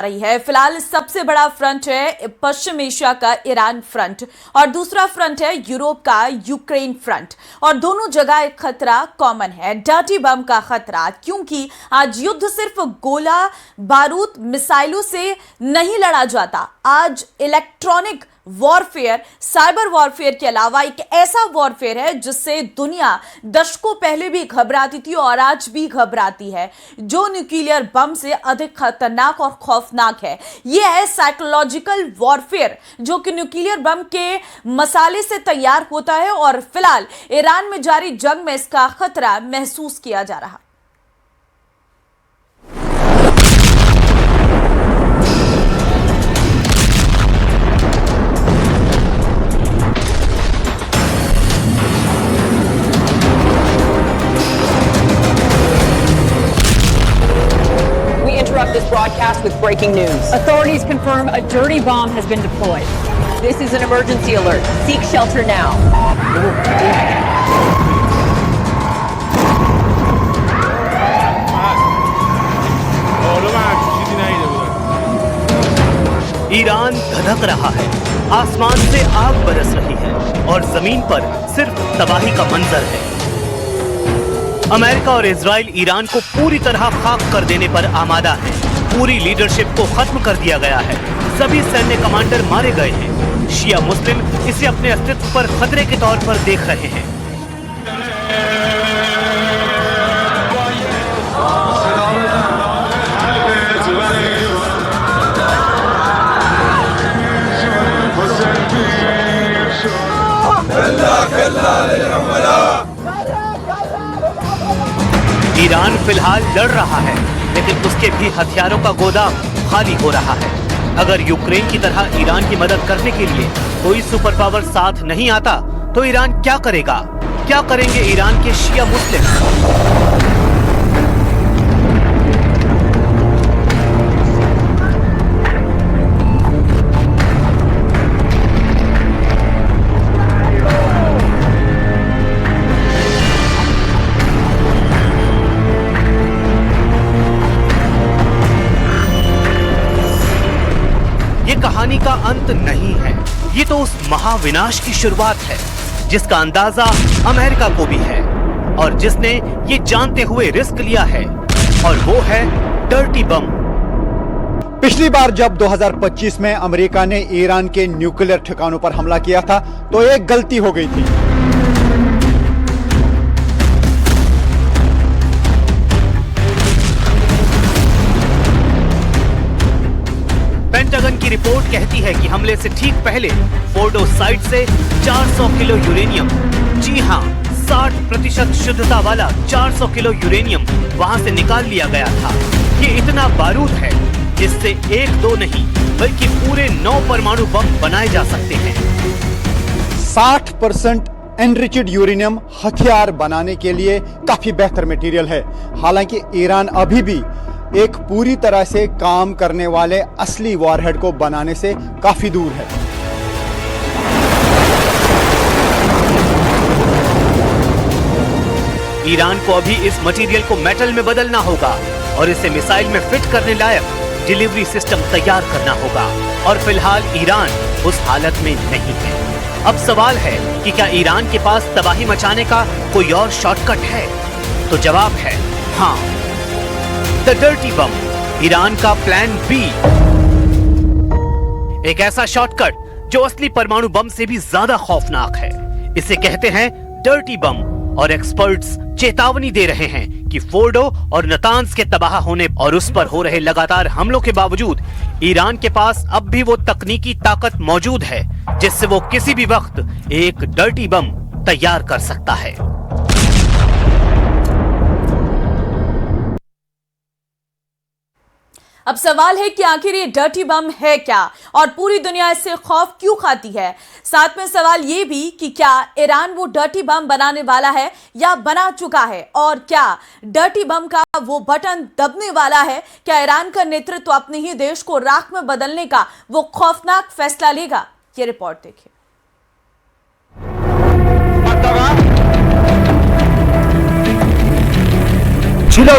रही है। फिलहाल सबसे बड़ा फ्रंट है पश्चिम एशिया का ईरान फ्रंट और दूसरा फ्रंट है यूरोप का यूक्रेन फ्रंट और दोनों जगह एक खतरा कॉमन है, डर्टी बम का खतरा। क्योंकि आज युद्ध सिर्फ गोला बारूद मिसाइलों से नहीं लड़ा जाता, आज इलेक्ट्रॉनिक वॉरफेयर, साइबर वॉरफेयर के अलावा एक ऐसा वॉरफेयर है जिससे दुनिया दशकों पहले भी घबराती थी और आज भी घबराती है, जो न्यूक्लियर बम से अधिक खतरनाक और खौफनाक है। यह है साइकोलॉजिकल वॉरफेयर, जो कि न्यूक्लियर बम के मसाले से तैयार होता है और फिलहाल ईरान में जारी जंग में इसका खतरा महसूस किया जा रहा है। This broadcast with breaking news. Authorities confirm a dirty bomb has been deployed. This is an emergency alert. Seek shelter now. Iran धधक रहा है, आसमान से आग बरस रही है और जमीन पर सिर्फ तबाही का मंजर है। अमेरिका और इजराइल ईरान को पूरी तरह खाक कर देने पर आमादा है। पूरी लीडरशिप को खत्म कर दिया गया है, सभी सैन्य कमांडर मारे गए हैं। शिया मुस्लिम इसे अपने अस्तित्व पर खतरे के तौर पर देख रहे हैं। ईरान फिलहाल लड़ रहा है, लेकिन उसके भी हथियारों का गोदाम खाली हो रहा है। अगर यूक्रेन की तरह ईरान की मदद करने के लिए कोई सुपर पावर साथ नहीं आता, तो ईरान क्या करेगा? क्या करेंगे ईरान के शिया मुस्लिम? कहानी का अंत नहीं है, ये तो उस महाविनाश की शुरुआत है जिसका अंदाजा अमेरिका को भी है और जिसने ये जानते हुए रिस्क लिया है, और वो है डर्टी बम। पिछली बार जब 2025 में अमेरिका ने ईरान के न्यूक्लियर ठिकानों पर हमला किया था तो एक गलती हो गई थी। पेंटागन की रिपोर्ट कहती है कि हमले से ठीक पहले फोर्डो साइट से 400 किलो यूरेनियम, जी हां 60% शुद्धता वाला 400 किलो यूरेनियम वहां से निकाल लिया गया था। ये इतना बारूद है जिससे एक दो नहीं बल्कि पूरे 9 परमाणु बम बनाए जा सकते हैं। 60% एनरिच्ड यूरेनियम हथियार बनाने के लिए काफी बेहतर मटेरियल है। हालांकि ईरान अभी भी एक पूरी तरह से काम करने वाले असली वॉरहेड को बनाने से काफी दूर है। ईरान को अभी इस मटेरियल को मेटल में बदलना होगा और इसे मिसाइल में फिट करने लायक डिलीवरी सिस्टम तैयार करना होगा, और फिलहाल ईरान उस हालत में नहीं है। अब सवाल है कि क्या ईरान के पास तबाही मचाने का कोई और शॉर्टकट है? तो जवाब है हाँ, द डर्टी बम, ईरान का प्लान बी। एक ऐसा शॉर्टकट जो असली परमाणु बम से भी ज्यादा खौफनाक है। इसे कहते हैं डर्टी बम, और एक्सपर्ट्स चेतावनी दे रहे हैं कि फोर्डो और नतांज के तबाह होने और उस पर हो रहे लगातार हमलों के बावजूद ईरान के पास अब भी वो तकनीकी ताकत मौजूद है जिससे वो किसी भी वक्त एक डर्टी बम तैयार कर सकता है। अब सवाल है कि आखिर ये डर्टी बम है क्या और पूरी दुनिया इससे खौफ क्यों खाती है। साथ में सवाल ये भी कि क्या ईरान वो डर्टी बम बनाने वाला है या बना चुका है, और क्या डर्टी बम का वो बटन दबने वाला है? क्या ईरान का नेतृत्व अपने ही देश को राख में बदलने का वो खौफनाक फैसला लेगा? ये रिपोर्ट देखिए। जिला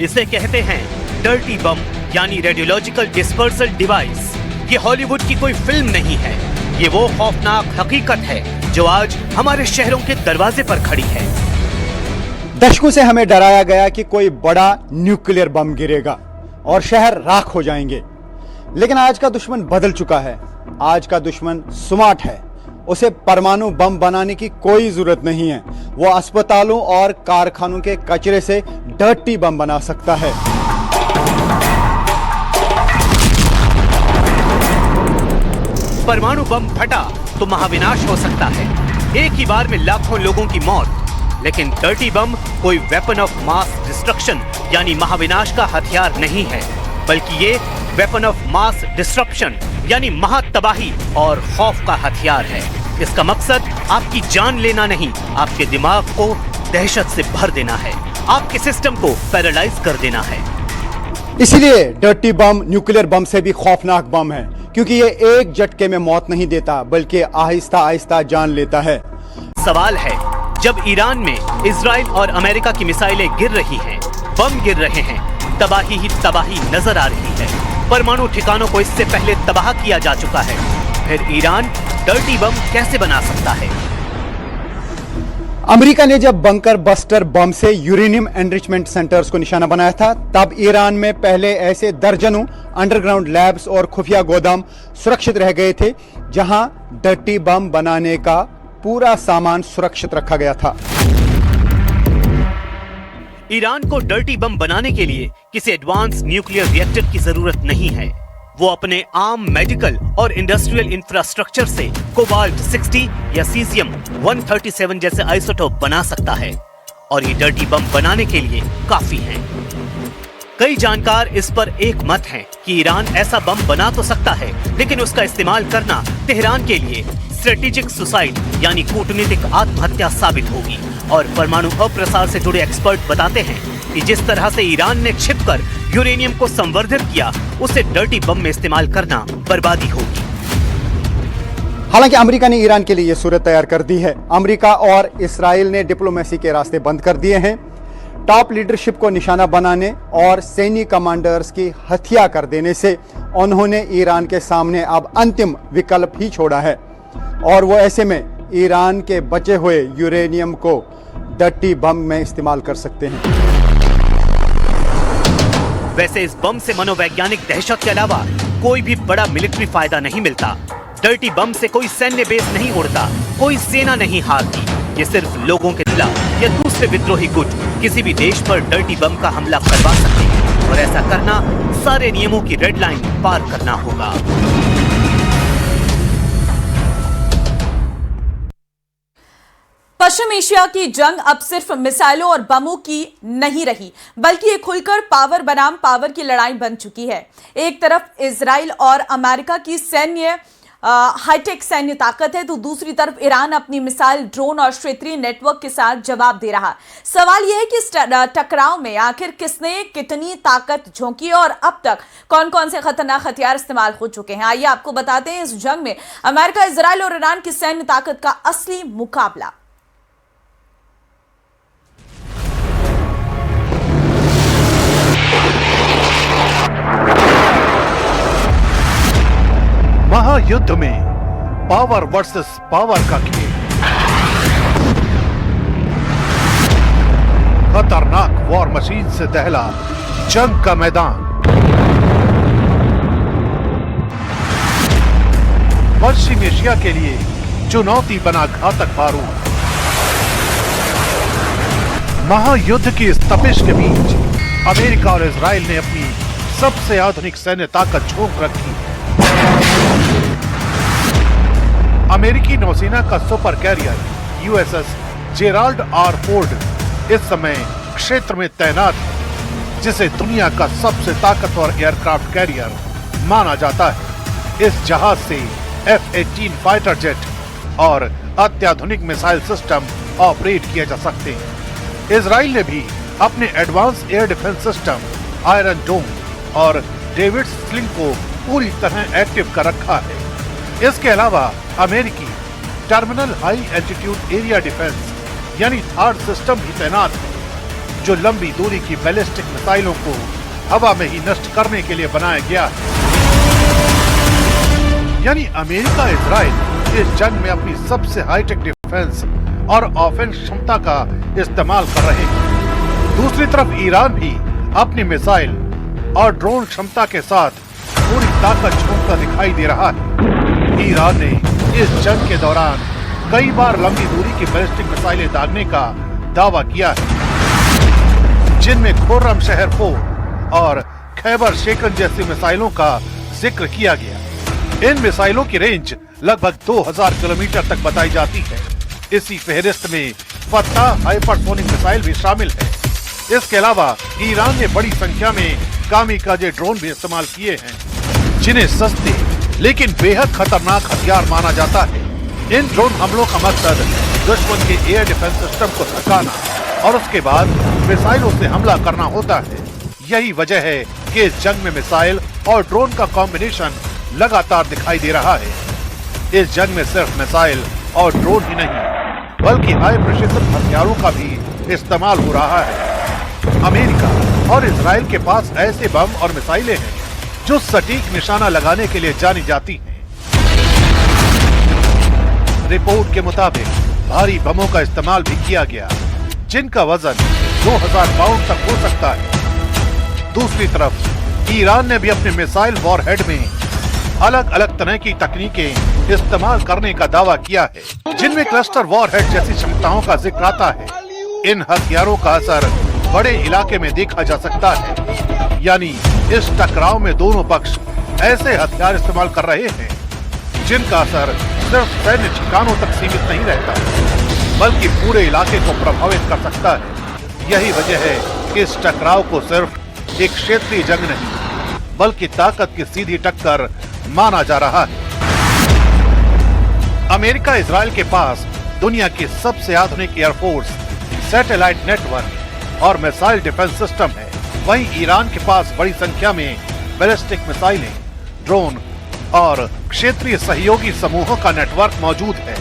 इसे कहते हैं डर्टी बम यानी रेडियोलॉजिकल डिस्पर्सल डिवाइस। ये हॉलीवुड की कोई फिल्म नहीं है, ये वो खौफनाक हकीकत है जो आज हमारे शहरों के दरवाजे पर खड़ी है। दशकों से हमें डराया गया कि कोई बड़ा न्यूक्लियर बम गिरेगा और शहर राख हो जाएंगे, लेकिन आज का दुश्मन बदल चुका है। आज का दुश्मन स्मार्ट है, उसे परमाणु बम बनाने की कोई जरूरत नहीं है। वो अस्पतालों और कारखानों के कचरे से डर्टी बम बना सकता है। परमाणु बम फटा तो महाविनाश हो सकता है, एक ही बार में लाखों लोगों की मौत। लेकिन डर्टी बम कोई वेपन ऑफ मास डिस्ट्रक्शन यानी महाविनाश का हथियार नहीं है, बल्कि ये वेपन ऑफ मास डिस्ट्रप्शन यानी महातबाही और खौफ का हथियार है। इसका मकसद आपकी जान लेना नहीं, आपके दिमाग को दहशत से भर देना है, आपके सिस्टम को पैरालाइज कर देना है। इसलिए डर्टी बम न्यूक्लियर बम से भी खौफनाक बम है, क्योंकि ये एक झटके में मौत नहीं देता, बल्कि आहिस्ता आहिस्ता जान लेता है। सवाल है, जब ईरान में इजराइल और अमेरिका की मिसाइलें गिर रही हैं, बम गिर रहे हैं, तबाही ही तबाही नजर आ रही है। परमाणु ठिकानों को इससे पहले तबाह किया जा चुका है, फिर ईरान डर्टी बम कैसे बना सकता है? अमेरिका ने जब बंकर बस्टर बम से यूरेनियम एनरिचमेंट सेंटर्स को निशाना बनाया था, तब ईरान में पहले ऐसे दर्जनों अंडरग्राउंड लैब्स और खुफिया गोदाम सुरक्षित रह गए थे, जहां डर्टी बम बनाने का पूरा सामान सुरक्षित रखा गया था। ईरान को डर्टी बम बनाने के लिए किसी एडवांस न्यूक्लियर रिएक्टर की जरूरत नहीं है। वो अपने आम मेडिकल और इंडस्ट्रियल इंफ्रास्ट्रक्चर से कोबाल्ट 60 या सीजियम 137 जैसे आइसोटोप बना सकता है, और ये डर्टी बम बनाने के लिए काफी है। कई जानकार इस पर एक मत हैं कि ईरान ऐसा बम बना तो सकता है, लेकिन उसका इस्तेमाल करना तेहरान के लिए स्ट्रेटेजिक सुसाइड यानी कूटनीतिक आत्महत्या साबित होगी। और परमाणु अप्रसार से जुड़े एक्सपर्ट बताते हैं कि जिस तरह से ईरान ने छिपकर यूरेनियम को संवर्धित किया, उसे डर्टी बम में इस्तेमाल करना बर्बादी होगी। हालांकि अमेरिका ने ईरान के लिए यह सूरत तैयार कर दी है। अमेरिका और इसराइल ने डिप्लोमेसी के रास्ते बंद कर दिए हैं। टॉप लीडरशिप को निशाना बनाने और सैन्य कमांडर्स की हत्या कर देने से उन्होंने ईरान के सामने अब अंतिम विकल्प ही छोड़ा है, और वो ऐसे में ईरान के बचे हुए यूरेनियम को डर्टी बम में इस्तेमाल कर सकते हैं। वैसे इस बम से मनोवैज्ञानिक दहशत के अलावा कोई भी बड़ा मिलिट्री फायदा नहीं मिलता। डर्टी बम से कोई सैन्य बेस नहीं उड़ता, कोई सेना नहीं हारती। ये सिर्फ लोगों के खिलाफ या दूसरे विद्रोही गुट किसी भी देश पर डर्टी बम का हमला करवा सकते हैं, और ऐसा करना सारे नियमों की रेड लाइन पार करना होगा। पश्चिम एशिया की जंग अब सिर्फ मिसाइलों और बमों की नहीं रही, बल्कि एक खुलकर पावर बनाम पावर की लड़ाई बन चुकी है। एक तरफ इजराइल और अमेरिका की सैन्य हाईटेक सैन्य ताकत है, तो दूसरी तरफ ईरान अपनी मिसाइल, ड्रोन और क्षेत्रीय नेटवर्क के साथ जवाब दे रहा। सवाल यह है कि इस टकराव में आखिर किसने कितनी ताकत झोंकी और अब तक कौन कौन से खतरनाक हथियार इस्तेमाल हो चुके हैं। आइए आपको बताते हैं इस जंग में अमेरिका, इजराइल और ईरान की सैन्य ताकत का असली मुकाबला। महायुद्ध में पावर वर्सेस पावर का खेल, खतरनाक वॉर मशीन से दहला जंग का मैदान। पश्चिम एशिया के लिए चुनौती बना घातक बारूद। महायुद्ध की इस तपिश के बीच अमेरिका और इजराइल ने अपनी सबसे आधुनिक सैन्य ताकत झोंक रखी। अमेरिकी नौसेना का super career USS Gerald R Ford इस समय क्षेत्र में तैनात है, जिसे दुनिया का सबसे ताकतवर एयरक्राफ्ट कैरियर माना जाता है। इस जहाज से F-18 फाइटर जेट और अत्याधुनिक मिसाइल सिस्टम ऑपरेट किए जा सकते हैं। इजराइल ने भी अपने advance air defence system Iron Dome और डेविड स्लिंग को पूरी तरह एक्टिव कर रखा है। इसके अलावा अमेरिकी terminal high altitude area defence यानी थार्ड सिस्टम भी तैनात है, जो लंबी दूरी की बैलिस्टिक मिसाइलों को हवा में ही नष्ट करने के लिए बनाया गया है। यानी अमेरिका इजराइल इस जंग में अपनी सबसे हाईटेक डिफेंस और ऑफेंस क्षमता का इस्तेमाल कर रहे हैं। दूसरी तरफ ईरान भी अपनी मिसाइल और ड्रोन क्षमता के साथ पूरी ताकत झोंकता दिखाई दे रहा है। ईरान ने इस जंग के दौरान कई बार लंबी दूरी की बैलिस्टिक मिसाइलें दागने का दावा किया है, जिनमें खुर्रम शहर 4 और खैबर शेकन जैसी मिसाइलों का जिक्र किया गया। इन मिसाइलों की रेंज लगभग 2000 किलोमीटर तक बताई जाती है। इसी फहरिस्त में फत्ताह हाइपरसोनिक मिसाइल भी शामिल है। इसके अलावा ईरान ने बड़ी संख्या में कामिकाजे ड्रोन भी इस्तेमाल किए हैं, जिन्हें सस्ते लेकिन बेहद खतरनाक हथियार माना जाता है। इन ड्रोन हमलों का मकसद दुश्मन के एयर डिफेंस सिस्टम को थकाना और उसके बाद मिसाइलों से हमला करना होता है। यही वजह है कि इस जंग में मिसाइल और ड्रोन का कॉम्बिनेशन लगातार दिखाई दे रहा है। इस जंग में सिर्फ मिसाइल और ड्रोन ही नहीं, बल्कि हाई प्रिसिशन हथियारों का भी इस्तेमाल हो रहा है। अमेरिका और इजराइल के पास ऐसे बम और मिसाइलें हैं जो सटीक निशाना लगाने के लिए जानी जाती हैं। रिपोर्ट के मुताबिक भारी बमों का इस्तेमाल भी किया गया, जिनका वजन 2000 पाउंड तक हो सकता है। दूसरी तरफ ईरान ने भी अपने मिसाइल वॉरहेड में अलग अलग तरह की तकनीकें इस्तेमाल करने का दावा किया है, जिनमें क्लस्टर वॉरहेड जैसी क्षमताओं का जिक्र आता है। इन हथियारों का असर बड़े इलाके में देखा जा सकता है, यानी इस टकराव में दोनों पक्ष ऐसे हथियार इस्तेमाल कर रहे हैं जिनका असर सिर्फ सैन्य ठिकानों तक सीमित नहीं रहता, बल्कि पूरे इलाके को प्रभावित कर सकता है। यही वजह है कि इस टकराव को सिर्फ एक क्षेत्रीय जंग नहीं, बल्कि ताकत की सीधी टक्कर माना जा रहा है। अमेरिका इजराइल के पास दुनिया की सबसे आधुनिक एयरफोर्स, सैटेलाइट नेटवर्क और मिसाइल डिफेंस सिस्टम है। वहीं ईरान के पास बड़ी संख्या में बैलिस्टिक मिसाइलें, ड्रोन और क्षेत्रीय सहयोगी समूहों का नेटवर्क मौजूद है।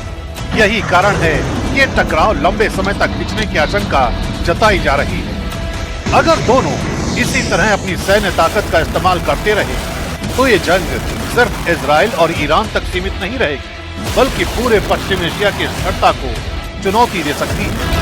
यही कारण है कि ये टकराव लंबे समय तक खिंचने की आशंका जताई जा रही है। अगर दोनों इसी तरह अपनी सैन्य ताकत का इस्तेमाल करते रहे तो ये जंग सिर्फ इजराइल और ईरान तक सीमित नहीं रहेगी, बल्कि पूरे पश्चिम एशिया की स्थिरता को चुनौती दे सकती है।